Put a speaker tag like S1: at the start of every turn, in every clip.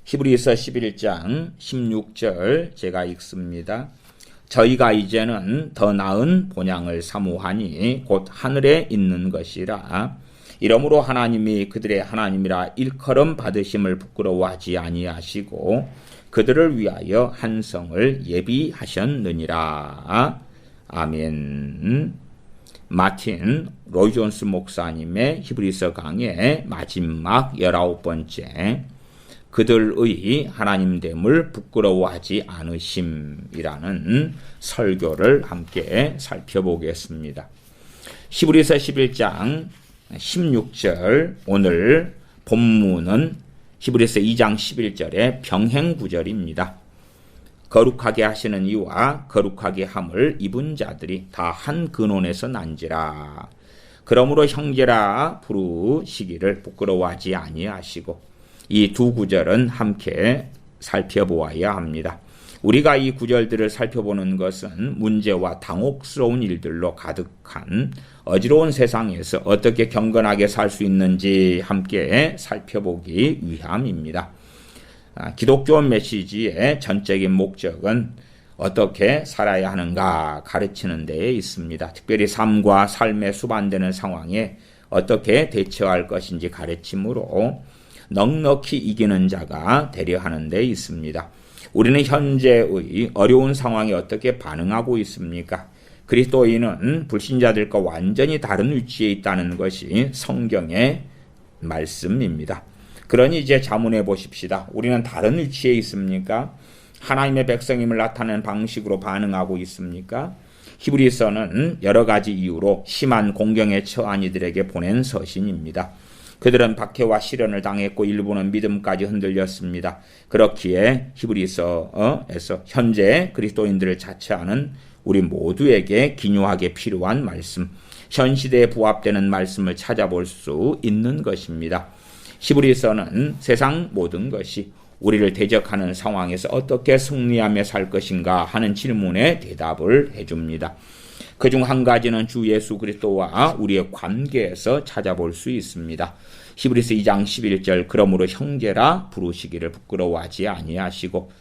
S1: 히브리서 11장 16절 제가 읽습니다. 저희가 이제는 더 나은 본향을 사모하니 곧 하늘에 있는 것이라. 이러므로 하나님이 그들의 하나님이라 일컬음 받으심을 부끄러워하지 아니하시고 그들을 위하여 한 성을 예비하셨느니라. 아멘. 마틴 로이 존스 목사님의 히브리서 강의 마지막 19번째 그들의 하나님됨을 부끄러워하지 않으심이라는 설교를 함께 살펴보겠습니다. 히브리서 11장 16절 오늘 본문은 히브리서 2장 11절의 병행 구절입니다. 거룩하게 하시는 이와 거룩하게 함을 입은 자들이 다 한 근원에서 난지라. 그러므로 형제라 부르시기를 부끄러워하지 아니하시고. 이 두 구절은 함께 살펴보아야 합니다. 우리가 이 구절들을 살펴보는 것은 문제와 당혹스러운 일들로 가득한 어지러운 세상에서 어떻게 경건하게 살 수 있는지 함께 살펴보기 위함입니다. 기독교 메시지의 전적인 목적은 어떻게 살아야 하는가 가르치는 데에 있습니다. 특별히 삶과 삶에 수반되는 상황에 어떻게 대처할 것인지 가르침으로 넉넉히 이기는 자가 되려 하는 데 있습니다. 우리는 현재의 어려운 상황에 어떻게 반응하고 있습니까? 그리스도인은 불신자들과 완전히 다른 위치에 있다는 것이 성경의 말씀입니다. 그러니 이제 자문해 보십시다. 우리는 다른 위치에 있습니까? 하나님의 백성임을 나타내는 방식으로 반응하고 있습니까? 히브리서는 여러 가지 이유로 심한 공경에 처한 이들에게 보낸 서신입니다. 그들은 박해와 시련을 당했고 일부는 믿음까지 흔들렸습니다. 그렇기에 히브리서에서 현재 그리스도인들을 자처하는 우리 모두에게 기묘하게 필요한 말씀, 현 시대에 부합되는 말씀을 찾아볼 수 있는 것입니다. 히브리서는 세상 모든 것이 우리를 대적하는 상황에서 어떻게 승리하며 살 것인가 하는 질문에 대답을 해줍니다. 그중 한 가지는 주 예수 그리스도와 우리의 관계에서 찾아볼 수 있습니다. 히브리서 2장 11절 그러므로 형제라 부르시기를 부끄러워하지 아니하시고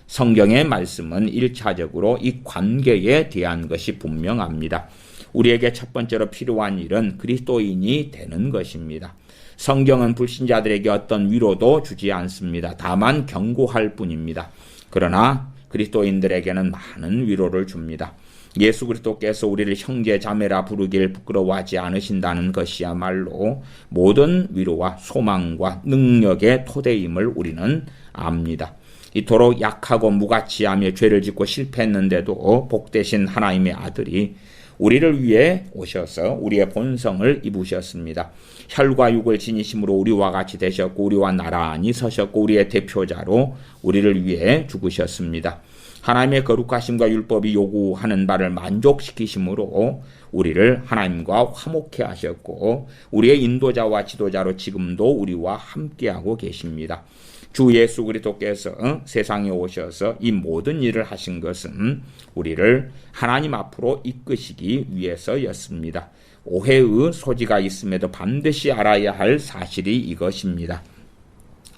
S1: 성경의 말씀은 1차적으로 이 관계에 대한 것이 분명합니다. 우리에게 첫 번째로 필요한 일은 그리스도인이 되는 것입니다. 성경은 불신자들에게 어떤 위로도 주지 않습니다. 다만 경고할 뿐입니다. 그러나 그리스도인들에게는 많은 위로를 줍니다. 예수 그리스도께서 우리를 형제 자매라 부르길 부끄러워하지 않으신다는 것이야말로 모든 위로와 소망과 능력의 토대임을 우리는 압니다. 이토록 약하고 무가치하며 죄를 짓고 실패했는데도 복되신 하나님의 아들이 우리를 위해 오셔서 우리의 본성을 입으셨습니다. 혈과 육을 지니심으로 우리와 같이 되셨고 우리와 나란히 서셨고 우리의 대표자로 우리를 위해 죽으셨습니다. 하나님의 거룩하심과 율법이 요구하는 바를 만족시키심으로 우리를 하나님과 화목케 하셨고 우리의 인도자와 지도자로 지금도 우리와 함께하고 계십니다. 주 예수 그리스도께서 세상에 오셔서 이 모든 일을 하신 것은 우리를 하나님 앞으로 이끄시기 위해서였습니다. 오해의 소지가 있음에도 반드시 알아야 할 사실이 이것입니다.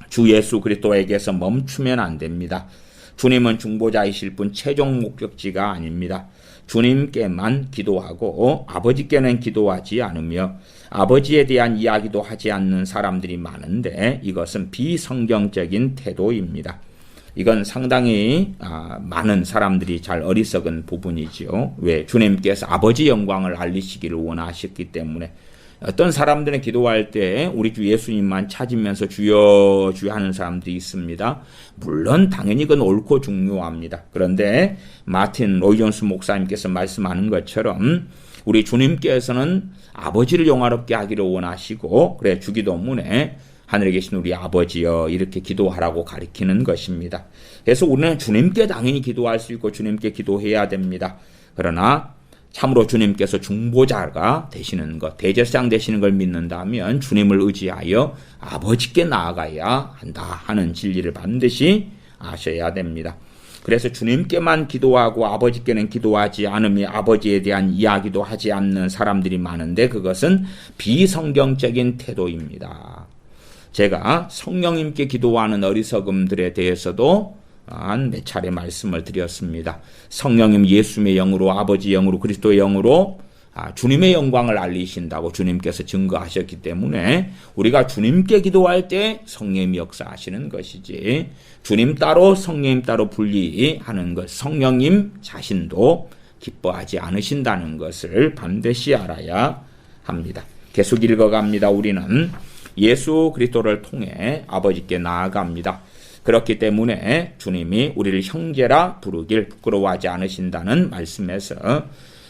S1: 주 예수 그리스도에게서 멈추면 안 됩니다. 주님은 중보자이실 뿐 최종 목적지가 아닙니다. 주님께만 기도하고 아버지께는 기도하지 않으며 아버지에 대한 이야기도 하지 않는 사람들이 많은데 이것은 비성경적인 태도입니다. 이건 상당히 많은 사람들이 잘 어리석은 부분이지요. 왜? 주님께서 아버지 영광을 알리시기를 원하셨기 때문에. 어떤 사람들은 기도할 때 우리 주 예수님만 찾으면서 주여 주여 하는 사람들이 있습니다. 물론 당연히 그건 옳고 중요합니다. 그런데 마틴 로이 존스 목사님께서 말씀하는 것처럼 우리 주님께서는 아버지를 영화롭게 하기를 원하시고 그래 주기도문에 하늘에 계신 우리 아버지여 이렇게 기도하라고 가리키는 것입니다. 그래서 우리는 주님께 당연히 기도할 수 있고 주님께 기도해야 됩니다. 그러나 참으로 주님께서 중보자가 되시는 것, 대제사장 되시는 걸 믿는다면 주님을 의지하여 아버지께 나아가야 한다 하는 진리를 반드시 아셔야 됩니다. 그래서 주님께만 기도하고 아버지께는 기도하지 않으며 아버지에 대한 이야기도 하지 않는 사람들이 많은데 그것은 비성경적인 태도입니다. 제가 성령님께 기도하는 어리석음들에 대해서도 한 몇 차례 말씀을 드렸습니다. 성령님 예수님의 영으로, 아버지 영으로, 그리스도의 영으로 주님의 영광을 알리신다고 주님께서 증거하셨기 때문에 우리가 주님께 기도할 때 성령님이 역사하시는 것이지, 주님 따로 성령님 따로 분리하는 것, 성령님 자신도 기뻐하지 않으신다는 것을 반드시 알아야 합니다. 계속 읽어갑니다. 우리는 예수 그리스도를 통해 아버지께 나아갑니다. 그렇기 때문에 주님이 우리를 형제라 부르길 부끄러워하지 않으신다는 말씀에서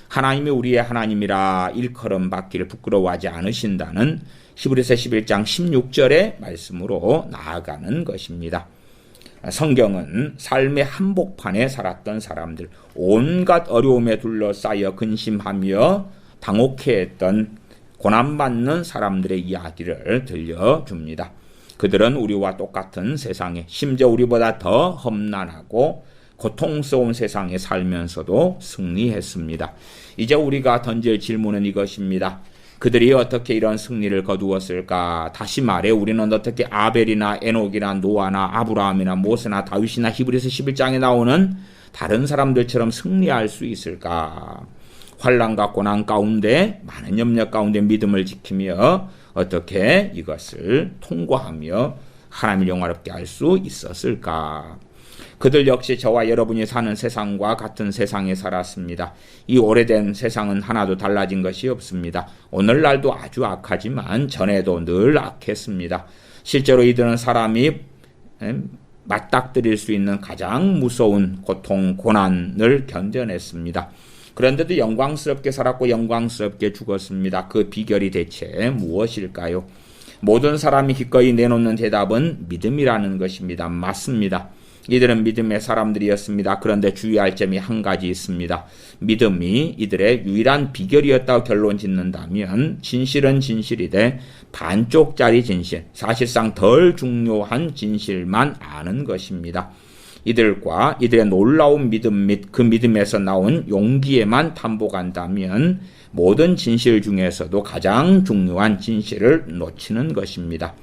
S1: 하나님이 우리의 하나님이라 일컬음 받기를 부끄러워하지 않으신다는 히브리서 11장 16절의 말씀으로 나아가는 것입니다. 성경은 삶의 한복판에 살았던 사람들, 온갖 어려움에 둘러싸여 근심하며 당혹해했던 고난받는 사람들의 이야기를 들려줍니다. 그들은 우리와 똑같은 세상에, 심지어 우리보다 더 험난하고 고통스러운 세상에 살면서도 승리했습니다. 이제 우리가 던질 질문은 이것입니다. 그들이 어떻게 이런 승리를 거두었을까? 다시 말해 우리는 어떻게 아벨이나 에녹이나 노아나 아브라함이나 모세나 다윗이나 히브리서 11장에 나오는 다른 사람들처럼 승리할 수 있을까? 환난과 고난 가운데, 많은 염려 가운데 믿음을 지키며 어떻게 이것을 통과하며 하나님을 영화롭게 할 수 있었을까? 그들 역시 저와 여러분이 사는 세상과 같은 세상에 살았습니다. 이 오래된 세상은 하나도 달라진 것이 없습니다. 오늘날도 아주 악하지만 전에도 늘 악했습니다. 실제로 이들은 사람이 맞닥뜨릴 수 있는 가장 무서운 고통, 고난을 견뎌냈습니다. 그런데도 영광스럽게 살았고 영광스럽게 죽었습니다. 그 비결이 대체 무엇일까요? 모든 사람이 기꺼이 내놓는 대답은 믿음이라는 것입니다. 맞습니다. 이들은 믿음의 사람들이었습니다. 그런데 주의할 점이 한 가지 있습니다. 믿음이 이들의 유일한 비결이었다고 결론 짓는다면 진실은 진실이되 반쪽짜리 진실, 사실상 덜 중요한 진실만 아는 것입니다. 이들과 이들의 놀라운 믿음 및 그 믿음에서 나온 용기에만 탐복한다면 모든 진실 중에서도 가장 중요한 진실을 놓치는 것입니다.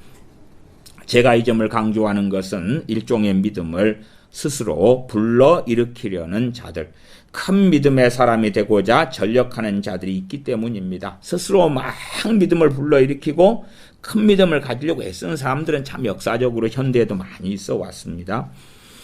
S1: 제가 이 점을 강조하는 것은 일종의 믿음을 스스로 불러일으키려는 자들, 큰 믿음의 사람이 되고자 전력하는 자들이 있기 때문입니다. 스스로 막 믿음을 불러일으키고 큰 믿음을 가지려고 애쓰는 사람들은 참 역사적으로 현대에도 많이 있어 왔습니다.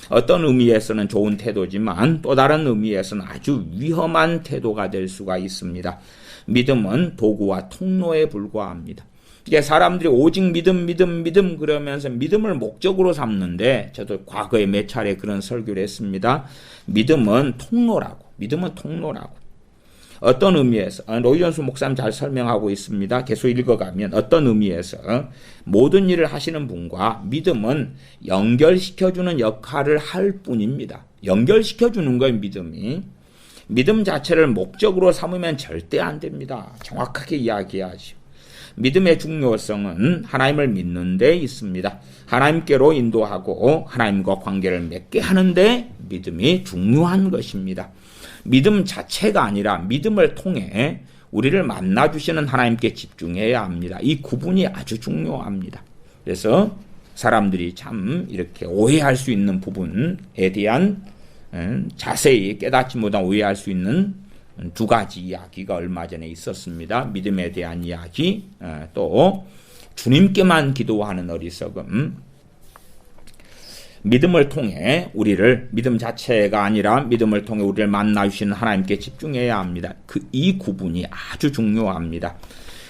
S1: 어떤 의미에서는 좋은 태도지만 또 다른 의미에서는 아주 위험한 태도가 될 수가 있습니다. 믿음은 도구와 통로에 불과합니다. 이게 사람들이 오직 믿음 그러면서 믿음을 목적으로 삼는데, 저도 과거에 몇 차례 그런 설교를 했습니다. 믿음은 통로라고. 어떤 의미에서, 로이존스 목사님 잘 설명하고 있습니다. 계속 읽어가면 어떤 의미에서 모든 일을 하시는 분과 믿음은 연결시켜주는 역할을 할 뿐입니다. 연결시켜주는 거예요, 믿음이. 믿음 자체를 목적으로 삼으면 절대 안 됩니다. 정확하게 이야기하죠. 믿음의 중요성은 하나님을 믿는 데 있습니다. 하나님께로 인도하고 하나님과 관계를 맺게 하는데 믿음이 중요한 것입니다. 믿음 자체가 아니라 믿음을 통해 우리를 만나주시는 하나님께 집중해야 합니다. 이 구분이 아주 중요합니다. 그래서 사람들이 참 이렇게 오해할 수 있는 부분에 대한 자세히 깨닫지 못한 오해할 수 있는 두 가지 이야기가 얼마 전에 있었습니다. 믿음에 대한 이야기, 또 주님께만 기도하는 어리석음, 믿음을 통해 우리를, 믿음 자체가 아니라 믿음을 통해 우리를 만나주시는 하나님께 집중해야 합니다. 이 구분이 아주 중요합니다.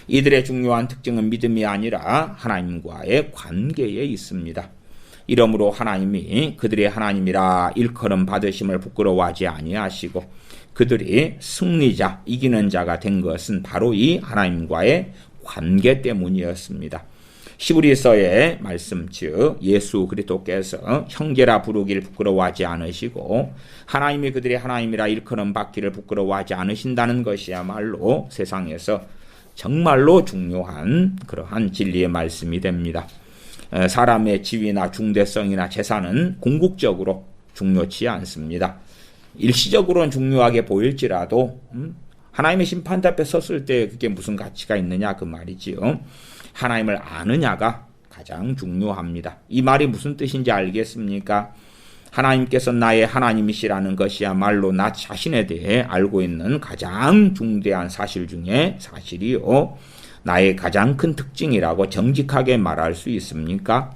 S1: 이들의 중요한 특징은 믿음이 아니라 하나님과의 관계에 있습니다. 이러므로 하나님이 그들의 하나님이라 일컬음 받으심을 부끄러워하지 아니하시고 그들이 승리자, 이기는 자가 된 것은 바로 이 하나님과의 관계 때문이었습니다. 히브리서의 말씀, 즉 예수 그리스도께서 형제라 부르기를 부끄러워하지 않으시고 하나님이 그들의 하나님이라 일컬음 받기를 부끄러워하지 않으신다는 것이야말로 세상에서 정말로 중요한 그러한 진리의 말씀이 됩니다. 사람의 지위나 중대성이나 재산은 궁극적으로 중요치 않습니다. 일시적으로는 중요하게 보일지라도 하나님의 심판대 앞에 섰을 때 그게 무슨 가치가 있느냐 그 말이지요. 하나님을 아느냐가 가장 중요합니다. 이 말이 무슨 뜻인지 알겠습니까? 하나님께서 나의 하나님이시라는 것이야말로 나 자신에 대해 알고 있는 가장 중대한 사실 중에 사실이요, 나의 가장 큰 특징이라고 정직하게 말할 수 있습니까?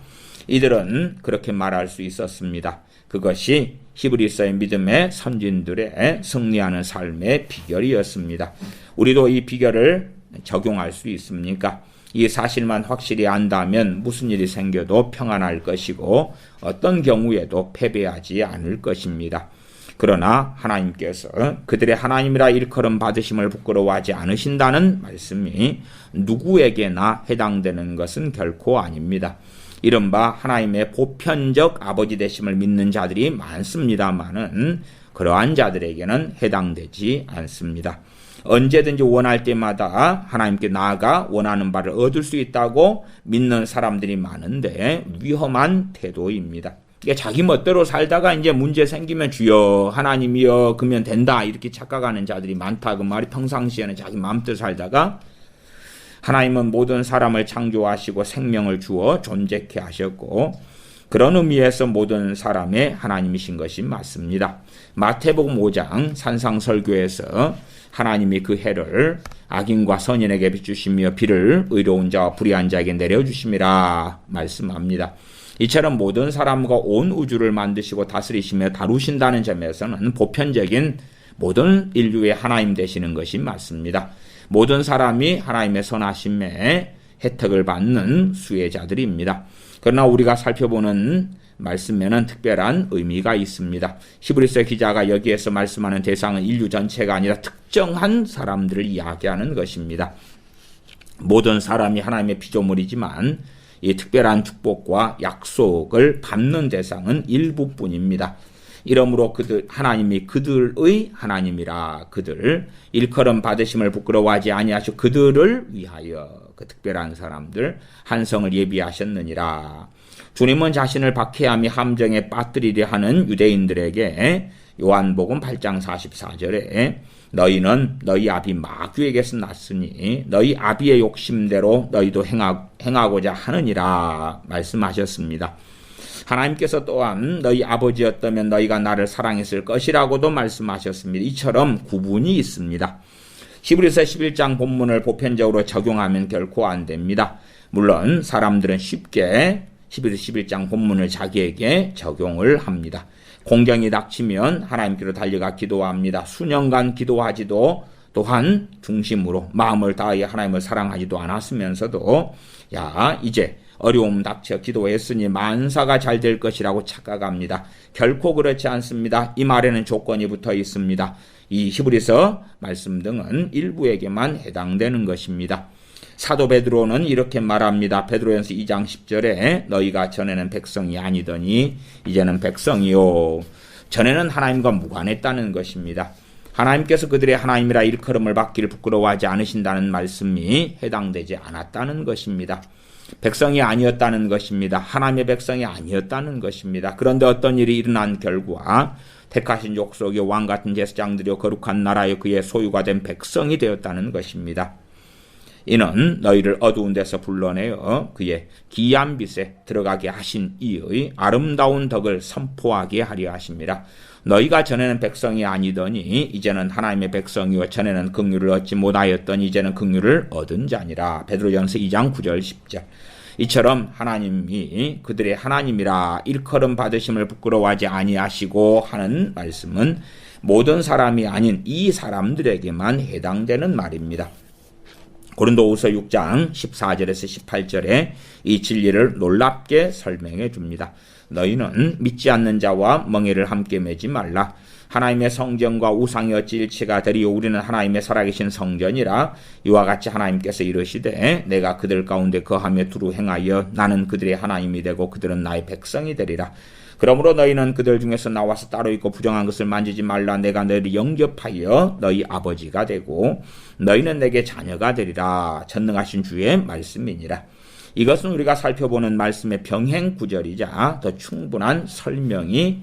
S1: 이들은 그렇게 말할 수 있었습니다. 그것이 히브리서의 믿음의 선진들의 승리하는 삶의 비결이었습니다. 우리도 이 비결을 적용할 수 있습니까? 이 사실만 확실히 안다면 무슨 일이 생겨도 평안할 것이고 어떤 경우에도 패배하지 않을 것입니다. 그러나 하나님께서 그들의 하나님이라 일컬음 받으심을 부끄러워하지 않으신다는 말씀이 누구에게나 해당되는 것은 결코 아닙니다. 이른바 하나님의 보편적 아버지 되심을 믿는 자들이 많습니다마는 그러한 자들에게는 해당되지 않습니다. 언제든지 원할 때마다 하나님께 나아가 원하는 바를 얻을 수 있다고 믿는 사람들이 많은데 위험한 태도입니다. 이게 자기 멋대로 살다가 이제 문제 생기면 주여 하나님이여 그러면 된다 이렇게 착각하는 자들이 많다. 그 말이 평상시에는 자기 마음대로 살다가 하나님은 모든 사람을 창조하시고 생명을 주어 존재케 하셨고 그런 의미에서 모든 사람의 하나님이신 것이 맞습니다. 마태복음 5장 산상설교에서 하나님이 그 해를 악인과 선인에게 비추시며 비를 의로운 자와 불의한 자에게 내려주심이라 말씀합니다. 이처럼 모든 사람과 온 우주를 만드시고 다스리시며 다루신다는 점에서는 보편적인 모든 인류의 하나님 되시는 것이 맞습니다. 모든 사람이 하나님의 선하심에 혜택을 받는 수혜자들입니다. 그러나 우리가 살펴보는 말씀에는 특별한 의미가 있습니다. 히브리서 기자가 여기에서 말씀하는 대상은 인류 전체가 아니라 특정한 사람들을 이야기하는 것입니다. 모든 사람이 하나님의 피조물이지만 이 특별한 축복과 약속을 받는 대상은 일부뿐입니다. 이러므로 하나님이 그들의 하나님이라 그들 일컬음 받으심을 부끄러워하지 아니하시고 그들을 위하여 그 특별한 사람들 한성을 예비하셨느니라. 주님은 자신을 박해함이 함정에 빠뜨리려 하는 유대인들에게 요한복음 8장 44절에 너희는 너희 아비 마귀에게서 났으니 너희 아비의 욕심대로 너희도 행하고자 하느니라 말씀하셨습니다. 하나님께서 또한 너희 아버지였다면 너희가 나를 사랑했을 것이라고도 말씀하셨습니다. 이처럼 구분이 있습니다. 히브리서 11장 본문을 보편적으로 적용하면 결코 안 됩니다. 물론 사람들은 쉽게 히브리서 11장 본문을 자기에게 적용을 합니다. 공경이 닥치면 하나님께로 달려가 기도합니다. 수년간 기도하지도 또한 중심으로 마음을 다하여 하나님을 사랑하지도 않았으면서도 이제 어려움 닥쳐 기도했으니 만사가 잘 될 것이라고 착각합니다. 결코 그렇지 않습니다. 이 말에는 조건이 붙어 있습니다. 이 히브리서 말씀 등은 일부에게만 해당되는 것입니다. 사도 베드로는 이렇게 말합니다. 베드로전서 2장 10절에 너희가 전에는 백성이 아니더니 이제는 백성이요. 전에는 하나님과 무관했다는 것입니다. 하나님께서 그들의 하나님이라 일컬음을 받기를 부끄러워하지 않으신다는 말씀이 해당되지 않았다는 것입니다. 백성이 아니었다는 것입니다. 하나님의 백성이 아니었다는 것입니다. 그런데 어떤 일이 일어난 결과 택하신 족속의 왕같은 제사장들이여 거룩한 나라여 그의 소유가 된 백성이 되었다는 것입니다. 이는 너희를 어두운 데서 불러내어 그의 기이한 빛에 들어가게 하신 이의 아름다운 덕을 선포하게 하려 하심이라. 너희가 전에는 백성이 아니더니 이제는 하나님의 백성이요 전에는 긍휼을 얻지 못하였더니 이제는 긍휼을 얻은 자니라. 베드로전서 2장 9절 10절. 이처럼 하나님이 그들의 하나님이라 일컬음 받으심을 부끄러워하지 아니하시고 하는 말씀은 모든 사람이 아닌 이 사람들에게만 해당되는 말입니다. 고린도후서 6장 14절에서 18절에 이 진리를 놀랍게 설명해 줍니다. 너희는 믿지 않는 자와 멍에를 함께 매지 말라. 하나님의 성전과 우상이 어찌 일치가 되리요. 우리는 하나님의 살아계신 성전이라. 이와 같이 하나님께서 이르시되 내가 그들 가운데 거하며 두루 행하여 나는 그들의 하나님이 되고 그들은 나의 백성이 되리라. 그러므로 너희는 그들 중에서 나와서 따로 있고 부정한 것을 만지지 말라. 내가 너희를 영접하여 너희 아버지가 되고 너희는 내게 자녀가 되리라. 전능하신 주의 말씀이니라. 이것은 우리가 살펴보는 말씀의 병행 구절이자 더 충분한 설명이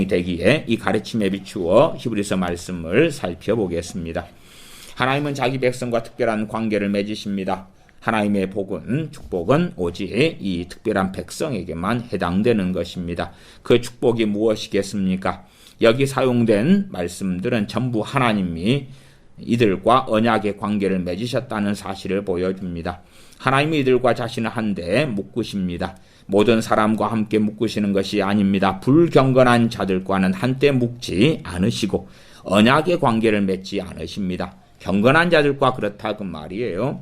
S1: 되기에 이 가르침에 비추어 히브리서 말씀을 살펴보겠습니다. 하나님은 자기 백성과 특별한 관계를 맺으십니다. 하나님의 복은, 축복은 오직 이 특별한 백성에게만 해당되는 것입니다. 그 축복이 무엇이겠습니까? 여기 사용된 말씀들은 전부 하나님이 이들과 언약의 관계를 맺으셨다는 사실을 보여줍니다. 하나님이 이들과 자신을 한데 묶으십니다. 모든 사람과 함께 묶으시는 것이 아닙니다. 불경건한 자들과는 한때 묶지 않으시고 언약의 관계를 맺지 않으십니다. 경건한 자들과 그렇다 그 말이에요.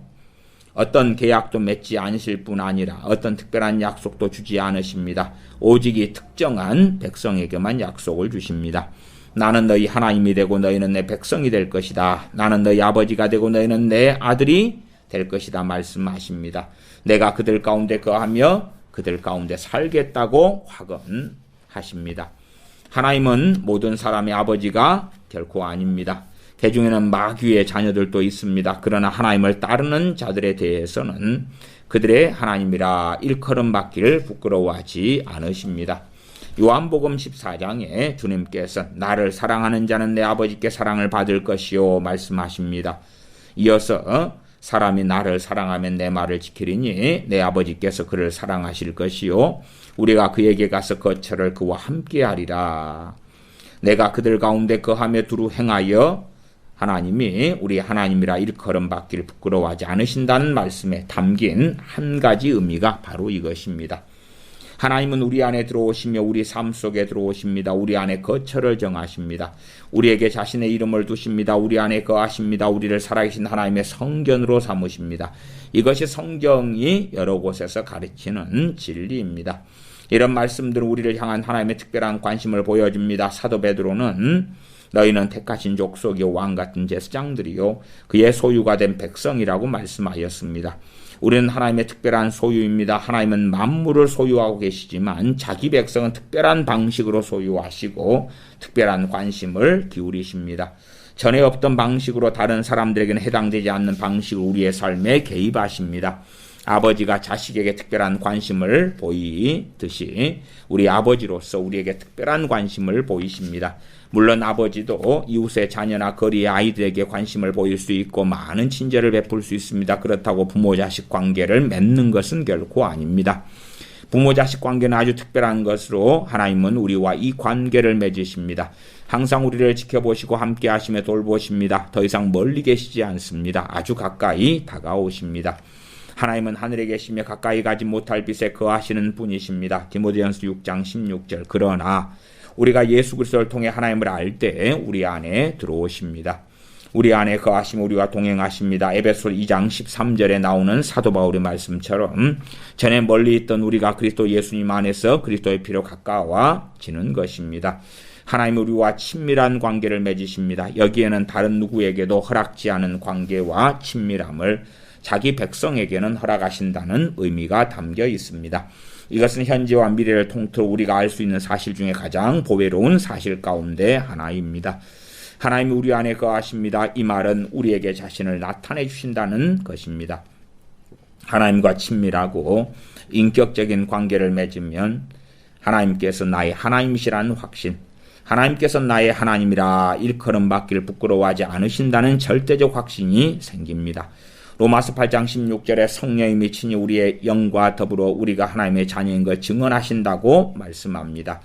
S1: 어떤 계약도 맺지 않으실 뿐 아니라 어떤 특별한 약속도 주지 않으십니다. 오직 이 특정한 백성에게만 약속을 주십니다. 나는 너희 하나님이 되고 너희는 내 백성이 될 것이다. 나는 너희 아버지가 되고 너희는 내 아들이 될 것이다 말씀하십니다. 내가 그들 가운데 거하며 그들 가운데 살겠다고 확언하십니다. 하나님은 모든 사람의 아버지가 결코 아닙니다. 그 중에는 마귀의 자녀들도 있습니다. 그러나 하나님을 따르는 자들에 대해서는 그들의 하나님이라 일컬음 받기를 부끄러워하지 않으십니다. 요한복음 14장에 주님께서 나를 사랑하는 자는 내 아버지께 사랑을 받을 것이요 말씀하십니다. 이어서 사람이 나를 사랑하면 내 말을 지키리니 내 아버지께서 그를 사랑하실 것이요 우리가 그에게 가서 거처를 그와 함께 하리라. 내가 그들 가운데 거하며 두루 행하여 하나님이 우리 하나님이라 일컬음 받기를 부끄러워하지 않으신다는 말씀에 담긴 한 가지 의미가 바로 이것입니다. 하나님은 우리 안에 들어오시며 우리 삶 속에 들어오십니다. 우리 안에 거처를 정하십니다. 우리에게 자신의 이름을 두십니다. 우리 안에 거하십니다. 우리를 살아계신 하나님의 성견으로 삼으십니다. 이것이 성경이 여러 곳에서 가르치는 진리입니다. 이런 말씀들은 우리를 향한 하나님의 특별한 관심을 보여줍니다. 사도 베드로는 너희는 택하신 족속이요 왕같은 제사장들이요 그의 소유가 된 백성이라고 말씀하였습니다. 우리는 하나님의 특별한 소유입니다. 하나님은 만물을 소유하고 계시지만 자기 백성은 특별한 방식으로 소유하시고 특별한 관심을 기울이십니다. 전에 없던 방식으로 다른 사람들에게는 해당되지 않는 방식으로 우리의 삶에 개입하십니다. 아버지가 자식에게 특별한 관심을 보이듯이 우리 아버지로서 우리에게 특별한 관심을 보이십니다. 물론 아버지도 이웃의 자녀나 거리의 아이들에게 관심을 보일 수 있고 많은 친절을 베풀 수 있습니다. 그렇다고 부모-자식 관계를 맺는 것은 결코 아닙니다. 부모-자식 관계는 아주 특별한 것으로 하나님은 우리와 이 관계를 맺으십니다. 항상 우리를 지켜보시고 함께 하시며 돌보십니다. 더 이상 멀리 계시지 않습니다. 아주 가까이 다가오십니다. 하나님은 하늘에 계시며 가까이 가지 못할 빛에 거하시는 분이십니다. 디모데전서 6장 16절. 그러나 우리가 예수 그리스도를 통해 하나님을 알 때 우리 안에 들어오십니다. 우리 안에 거하시며 우리와 동행하십니다. 에베소 2장 13절에 나오는 사도 바울의 말씀처럼 전에 멀리 있던 우리가 그리스도 예수님 안에서 그리스도의 피로 가까워지는 것입니다. 하나님 우리와 친밀한 관계를 맺으십니다. 여기에는 다른 누구에게도 허락지 않은 관계와 친밀함을 자기 백성에게는 허락하신다는 의미가 담겨 있습니다. 이것은 현재와 미래를 통틀어 우리가 알 수 있는 사실 중에 가장 보배로운 사실 가운데 하나입니다. 하나님이 우리 안에 거하십니다. 이 말은 우리에게 자신을 나타내 주신다는 것입니다. 하나님과 친밀하고 인격적인 관계를 맺으면 하나님께서 나의 하나님이시라는 확신, 하나님께서 나의 하나님이라 일컬음 받기를 부끄러워하지 않으신다는 절대적 확신이 생깁니다. 로마서 8장 16절에 성령님이 친히 우리의 영과 더불어 우리가 하나님의 자녀인 것 증언하신다고 말씀합니다.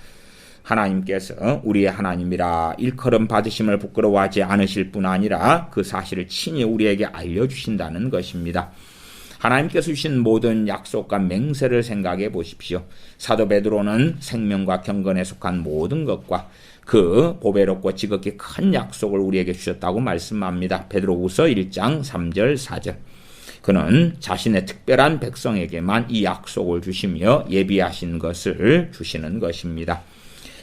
S1: 하나님께서 우리의 하나님이라 일컬음 받으심을 부끄러워하지 않으실 뿐 아니라 그 사실을 친히 우리에게 알려주신다는 것입니다. 하나님께서 주신 모든 약속과 맹세를 생각해 보십시오. 사도 베드로는 생명과 경건에 속한 모든 것과 그 보배롭고 지극히 큰 약속을 우리에게 주셨다고 말씀합니다. 베드로후서 1장 3절 4절. 그는 자신의 특별한 백성에게만 이 약속을 주시며 예비하신 것을 주시는 것입니다.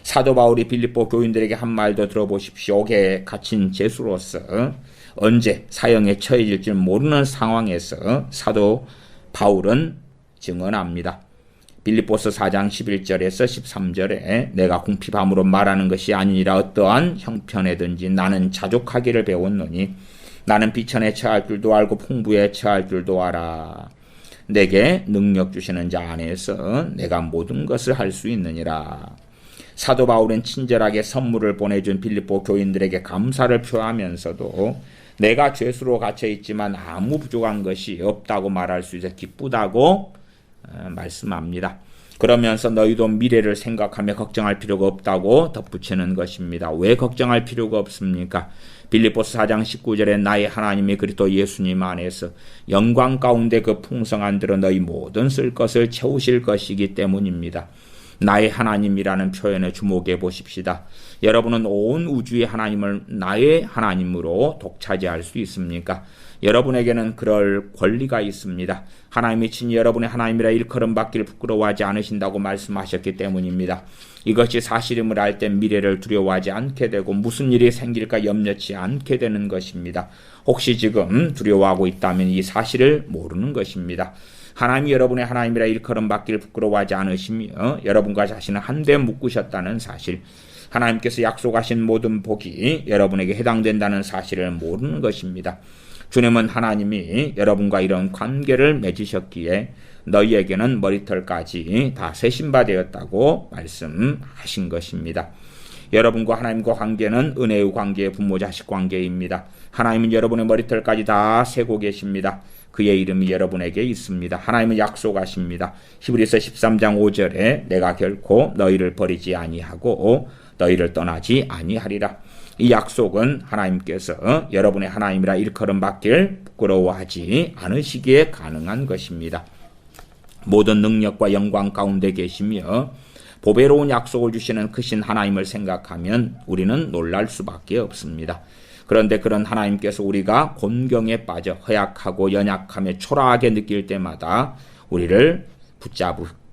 S1: 사도 바울이 빌립보 교인들에게 한 말도 들어보십시오. 옥에 갇힌 죄수로서 언제 사형에 처해질지 모르는 상황에서 사도 바울은 증언합니다. 빌립보서 4장 11절에서 13절에 내가 궁핍함으로 말하는 것이 아니라 어떠한 형편에든지 나는 자족하기를 배웠노니 나는 비천에 처할 줄도 알고 풍부에 처할 줄도 알아. 내게 능력 주시는 자 안에서 내가 모든 것을 할 수 있느니라. 사도 바울은 친절하게 선물을 보내준 빌립보 교인들에게 감사를 표하면서도 내가 죄수로 갇혀 있지만 아무 부족한 것이 없다고 말할 수 있어 기쁘다고 말씀합니다. 그러면서 너희도 미래를 생각하며 걱정할 필요가 없다고 덧붙이는 것입니다. 왜 걱정할 필요가 없습니까? 빌립보서 4장 19절에 나의 하나님이 그리스도 예수님 안에서 영광 가운데 그 풍성한 대로 너희 모든 쓸 것을 채우실 것이기 때문입니다. 나의 하나님이라는 표현에 주목해 보십시다. 여러분은 온 우주의 하나님을 나의 하나님으로 독차지할 수 있습니까? 여러분에게는 그럴 권리가 있습니다. 하나님이 친히 여러분의 하나님이라 일컬음 받기를 부끄러워하지 않으신다고 말씀하셨기 때문입니다. 이것이 사실임을 알 때 미래를 두려워하지 않게 되고 무슨 일이 생길까 염려치 않게 되는 것입니다. 혹시 지금 두려워하고 있다면 이 사실을 모르는 것입니다. 하나님이 여러분의 하나님이라 일컬음 받기를 부끄러워하지 않으시며 여러분과 자신을 한데 묶으셨다는 사실, 하나님께서 약속하신 모든 복이 여러분에게 해당된다는 사실을 모르는 것입니다. 주님은 하나님이 여러분과 이런 관계를 맺으셨기에 너희에게는 머리털까지 다 세신 바 되었다고 말씀하신 것입니다. 여러분과 하나님과 관계는 은혜의 관계, 부모 자식 관계입니다. 하나님은 여러분의 머리털까지 다 세고 계십니다. 그의 이름이 여러분에게 있습니다. 하나님은 약속하십니다. 히브리서 13장 5절에 내가 결코 너희를 버리지 아니하고 너희를 떠나지 아니하리라. 이 약속은 하나님께서 여러분의 하나님이라 일컬음 받길 부끄러워하지 않으시기에 가능한 것입니다. 모든 능력과 영광 가운데 계시며 보배로운 약속을 주시는 크신 하나님을 생각하면 우리는 놀랄 수밖에 없습니다. 그런데 그런 하나님께서 우리가 곤경에 빠져 허약하고 연약하며 초라하게 느낄 때마다 우리를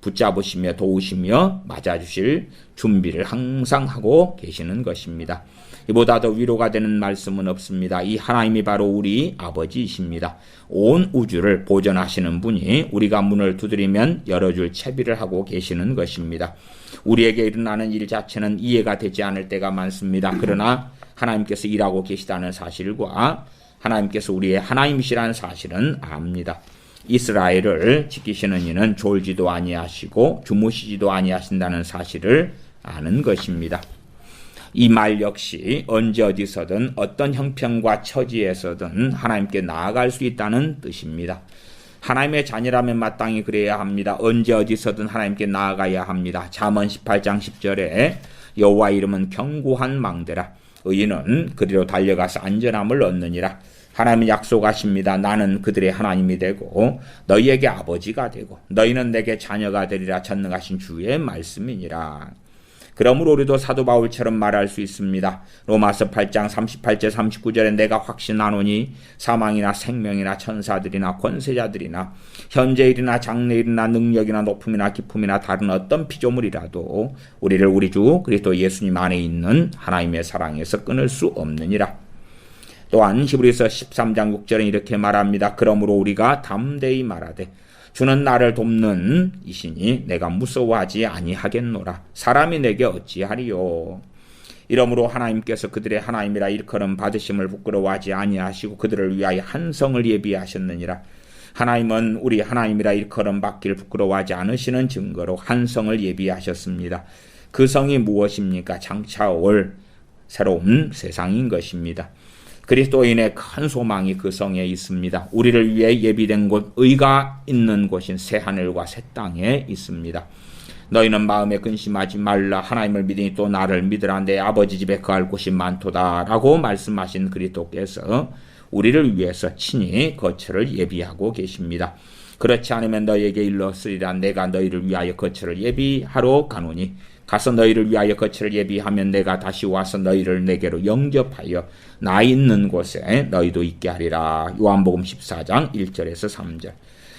S1: 붙잡으시며 도우시며 맞아주실 준비를 항상 하고 계시는 것입니다. 이보다 더 위로가 되는 말씀은 없습니다. 이 하나님이 바로 우리 아버지이십니다. 온 우주를 보존하시는 분이 우리가 문을 두드리면 열어줄 채비를 하고 계시는 것입니다. 우리에게 일어나는 일 자체는 이해가 되지 않을 때가 많습니다. 그러나 하나님께서 일하고 계시다는 사실과 하나님께서 우리의 하나님이시라는 사실은 압니다. 이스라엘을 지키시는 이는 졸지도 아니하시고 주무시지도 아니하신다는 사실을 아는 것입니다. 이 말 역시 언제 어디서든 어떤 형편과 처지에서든 하나님께 나아갈 수 있다는 뜻입니다. 하나님의 자녀라면 마땅히 그래야 합니다. 언제 어디서든 하나님께 나아가야 합니다. 잠언 18장 10절에 여호와 이름은 견고한 망대라. 의인은 그리로 달려가서 안전함을 얻느니라. 하나님은 약속하십니다. 나는 그들의 하나님이 되고 너희에게 아버지가 되고 너희는 내게 자녀가 되리라. 전능하신 주의 말씀이니라. 그러므로 우리도 사도 바울처럼 말할 수 있습니다. 로마서 8장 38절 39절에 내가 확신하노니 사망이나 생명이나 천사들이나 권세자들이나 현재일이나 장래일이나 능력이나 높음이나 깊음이나 다른 어떤 피조물이라도 우리를 우리 주 그리스도 예수님 안에 있는 하나님의 사랑에서 끊을 수 없느니라. 또한 히브리서 13장 6절에 이렇게 말합니다. 그러므로 우리가 담대히 말하되 주는 나를 돕는 이시니 내가 무서워하지 아니하겠노라. 사람이 내게 어찌하리요. 이러므로 하나님께서 그들의 하나님이라 일컬음 받으심을 부끄러워하지 아니하시고 그들을 위하여 한 성을 예비하셨느니라. 하나님은 우리 하나님이라 일컬음 받기를 부끄러워하지 않으시는 증거로 한 성을 예비하셨습니다. 그 성이 무엇입니까? 장차 올 새로운 세상인 것입니다. 그리스도인의 큰 소망이 그 성에 있습니다. 우리를 위해 예비된 곳, 의가 있는 곳인 새 하늘과 새 땅에 있습니다. 너희는 마음에 근심하지 말라. 하나님을 믿으니 또 나를 믿으라. 내 아버지 집에 거할 곳이 많도다. 라고 말씀하신 그리스도께서 우리를 위해서 친히 거처를 예비하고 계십니다. 그렇지 않으면 너희에게 일렀으리라. 내가 너희를 위하여 거처를 예비하러 가노니 가서 너희를 위하여 거처를 예비하면 내가 다시 와서 너희를 내게로 영접하여 나 있는 곳에 너희도 있게 하리라. 요한복음 14장 1절에서 3절.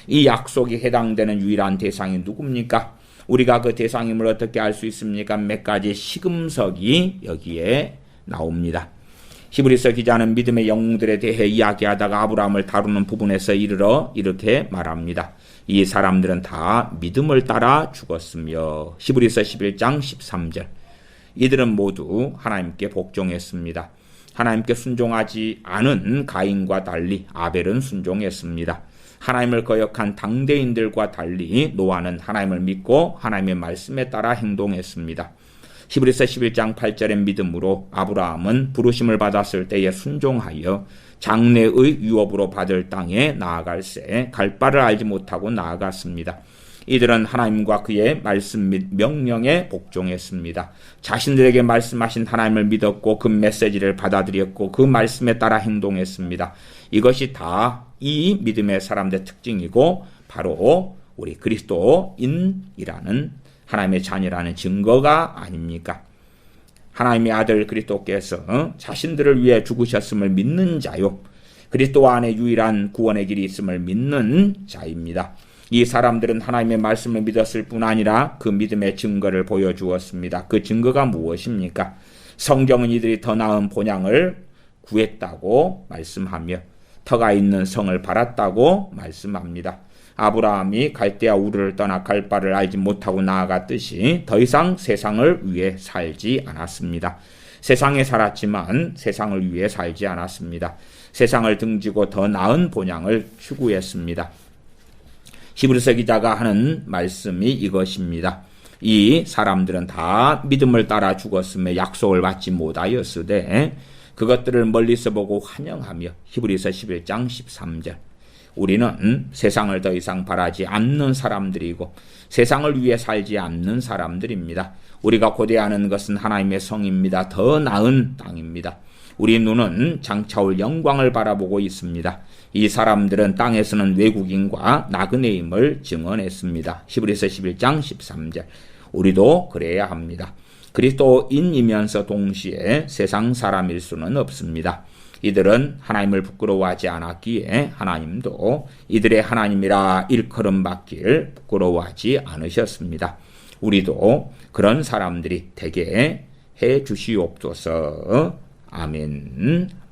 S1: 이 약속이 해당되는 유일한 대상이 누굽니까? 우리가 그 대상임을 어떻게 알 수 있습니까? 몇 가지 시금석이 여기에 나옵니다. 히브리서 기자는 믿음의 영웅들에 대해 이야기하다가 아브라함을 다루는 부분에서 이르러 이렇게 말합니다. 이 사람들은 다 믿음을 따라 죽었으며 히브리서 11장 13절. 이들은 모두 하나님께 복종했습니다. 하나님께 순종하지 않은 가인과 달리 아벨은 순종했습니다. 하나님을 거역한 당대인들과 달리 노아는 하나님을 믿고 하나님의 말씀에 따라 행동했습니다. 히브리서 11장 8절의 믿음으로 아브라함은 부르심을 받았을 때에 순종하여 장래의 유업으로 받을 땅에 나아갈새 갈 바를 알지 못하고 나아갔습니다. 이들은 하나님과 그의 말씀 및 명령에 복종했습니다. 자신들에게 말씀하신 하나님을 믿었고 그 메시지를 받아들였고 그 말씀에 따라 행동했습니다. 이것이 다 이 믿음의 사람들의 특징이고 바로 우리 그리스도인이라는 하나님의 자녀라는 증거가 아닙니까? 하나님의 아들 그리스도께서 자신들을 위해 죽으셨음을 믿는 자요. 그리스도 안에 유일한 구원의 길이 있음을 믿는 자입니다. 이 사람들은 하나님의 말씀을 믿었을 뿐 아니라 그 믿음의 증거를 보여주었습니다. 그 증거가 무엇입니까? 성경은 이들이 더 나은 본향을 구했다고 말씀하며 터가 있는 성을 바랐다고 말씀합니다. 아브라함이 갈대아 우르를 떠나 갈 바를 알지 못하고 나아갔듯이 더 이상 세상을 위해 살지 않았습니다. 세상에 살았지만 세상을 위해 살지 않았습니다. 세상을 등지고 더 나은 본향을 추구했습니다. 히브리서 기자가 하는 말씀이 이것입니다. 이 사람들은 다 믿음을 따라 죽었음에 약속을 받지 못하였으되 그것들을 멀리서 보고 환영하며 히브리서 11장 13절 우리는 세상을 더 이상 바라지 않는 사람들이고 세상을 위해 살지 않는 사람들입니다. 우리가 고대하는 것은 하나님의 성입니다. 더 나은 땅입니다. 우리 눈은 장차올 영광을 바라보고 있습니다. 이 사람들은 땅에서는 외국인과 나그네임을 증언했습니다. 히브리서 11장 13절 우리도 그래야 합니다. 그리스도인이면서 동시에 세상 사람일 수는 없습니다. 이들은 하나님을 부끄러워하지 않았기에 하나님도 이들의 하나님이라 일컬음 받길 부끄러워하지 않으셨습니다. 우리도 그런 사람들이 되게 해 주시옵소서. 아멘.